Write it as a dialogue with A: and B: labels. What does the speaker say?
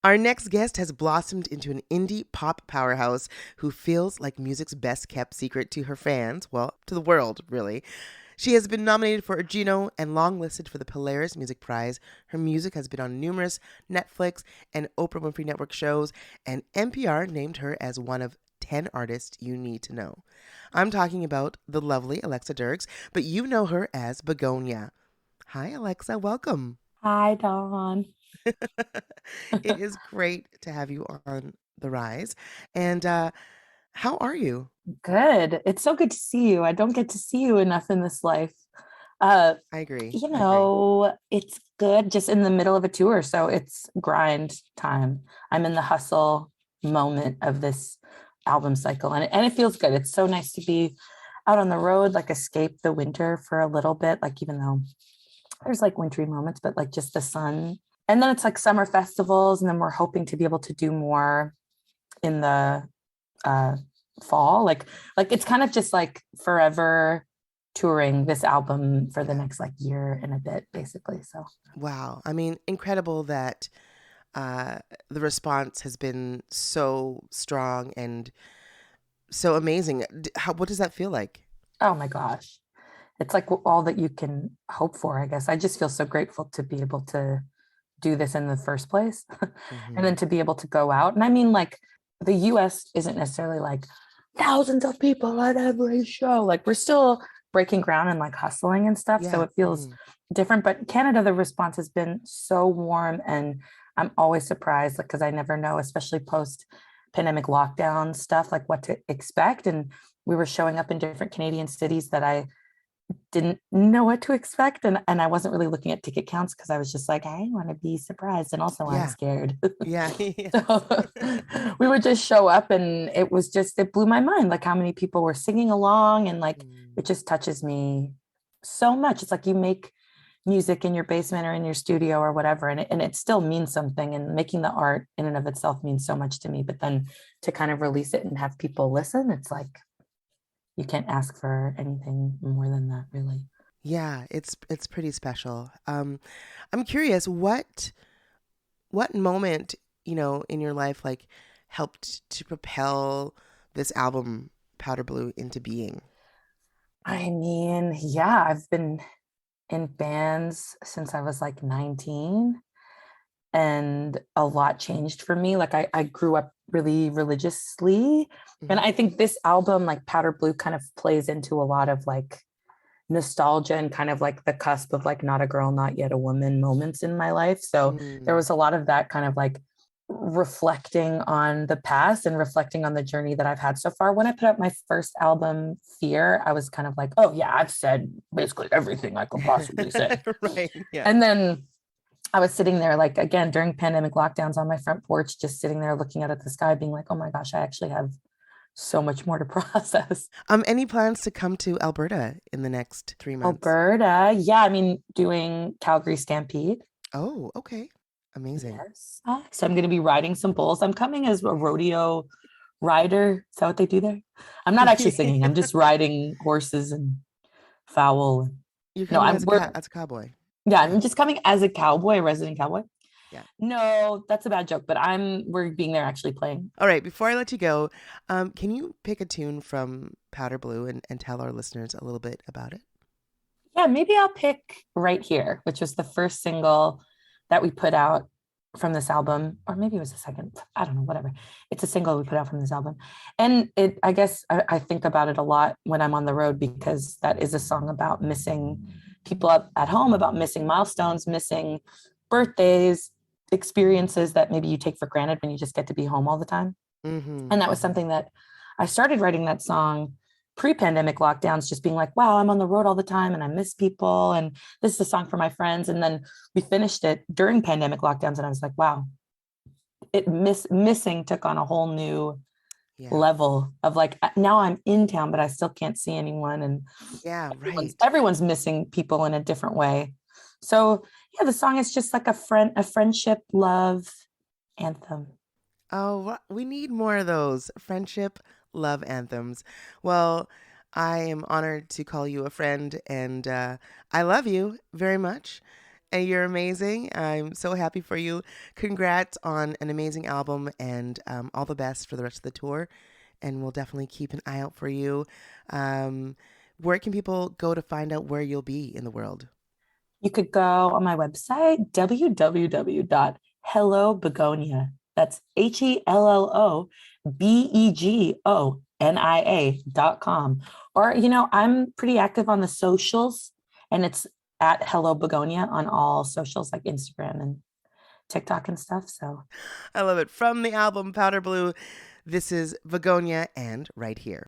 A: Our next guest has blossomed into an indie pop powerhouse who feels like music's best kept secret to her fans, well, to the world, really. She has been nominated for a Juno and longlisted for the Polaris Music Prize. Her music has been on numerous Netflix and Oprah Winfrey Network shows, and NPR named her as one of 10 artists you need to know. I'm talking about the lovely Alexa Dirks, but you know her as Begonia. Hi, Alexa. Welcome.
B: Hi, Dawn.
A: It is great to have you on The Rise. And how are you?
B: Good. It's so good to see you. I don't get to see you enough in this life. Uh,
A: I agree. I agree.
B: it's good just in the middle of a tour, so it's grind time. I'm in the hustle moment of this album cycle, and it feels good. It's so nice to be out on the road, like escape the winter for a little bit, like even though there's like wintry moments, but like just the sun. And then it's like summer festivals, and then we're hoping to be able to do more in the uh fall, like it's kind of just like forever touring this album for the next like year and a bit basically. So
A: Wow. I mean, incredible that uh, the response has been so strong and so amazing. What does that feel like?
B: oh my gosh, it's like all that you can hope for. I guess I just feel so grateful to be able to do this in the first place and
A: Hmm.
B: then to be able to go out. And I mean, like, the US isn't necessarily like thousands of people at every show. Like, we're still breaking ground and like hustling and stuff. So
A: Yeah.
B: it feels
A: Hmm.
B: different. But Canada, the response has been so warm. And I'm always surprised, like, because I never know, especially post pandemic lockdown stuff, like what to expect. And we were showing up in different Canadian cities that I didn't know what to expect. And I wasn't really looking at ticket counts because I was just like, I want to be surprised. And also I'm
A: Yeah.
B: scared.
A: Yeah. Yeah.
B: So we would just show up and it blew my mind, like how many people were singing along. And like,
A: Mm.
B: it just touches me so much. It's like you make music in your basement or in your studio or whatever, and it still means something. And making the art in and of itself means so much to me. But then to kind of release it and have people listen, it's like, you can't ask for anything more than that, really.
A: Yeah, it's pretty special. I'm curious, what moment, in your life like helped to propel this album Powder Blue into being?
B: I mean, yeah, I've been in bands since I was like 19, and a lot changed for me. Like I grew up really religiously. And
A: Hmm.
B: I think this album, like Powder Blue, kind of plays into a lot of like nostalgia and kind of like the cusp of like not a girl, not yet a woman moments in my life. So there
A: Mm.
B: was a lot of that kind of like reflecting on the past and reflecting on the journey that I've had so far. When I put out my first album, Fear, I was kind of like, oh yeah, I've said basically everything I could possibly say.
A: Right. Yeah.
B: And then I was sitting there, like, again, during pandemic lockdowns on my front porch, just sitting there looking out at the sky, being like, oh my gosh, I actually have so much more to process.
A: Any plans to come to Alberta in the next 3 months?
B: Alberta, yeah, I mean, doing Calgary Stampede.
A: Oh, okay. Amazing.
B: Yes. So I'm going to be riding some bulls. I'm coming as a rodeo rider. Is that what they do there? I'm not actually singing. I'm just riding horses and fowl.
A: You're
B: No,
A: coming as a cowboy.
B: yeah,
A: Yeah.
B: I'm just coming as a cowboy, a resident cowboy.
A: Yeah.
B: No, that's a bad joke, but we're being there actually playing.
A: All right. Before I let you go, can you pick a tune from Powder Blue and tell our listeners a little bit about it?
B: Yeah, maybe I'll pick Right Here, which was the first single that we put out from this album, or maybe it was the second. I don't know, whatever. It's a single we put out from this album. And I guess I think about it a lot when I'm on the road, because that is a song about missing people at home, about missing milestones, missing birthdays, experiences that maybe you take for granted when you just get to be home all the time.
A: Mm-hmm.
B: And that was
A: Mm-hmm.
B: something that I started writing that song pre-pandemic lockdowns, just being like, wow, I'm on the road all the time and I miss people. And this is a song for my friends. And then we finished it during pandemic lockdowns. And I was like, wow, missing took on a whole new
A: Yeah.
B: level of like, now I'm in town, but I still can't see anyone. And
A: Yeah.
B: everyone's
A: Right.
B: everyone's missing people in a different way. So yeah, the song is just like a friendship, love anthem.
A: Oh, we need more of those friendship love anthems. Well, I am honored to call you a friend, and I love you very much. And you're amazing. I'm so happy for you. Congrats on an amazing album and all the best for the rest of the tour. And we'll definitely keep an eye out for you. Um, where can people go to find out where you'll be in the world?
B: You could go on my website, www.hellobegonia. That's HELLOBEGONIA.com. Or, I'm pretty active on the socials, and it's at Hello Begonia on all socials like Instagram and TikTok and stuff. So
A: I love it. From the album Powder Blue, this is Begonia and Right Here.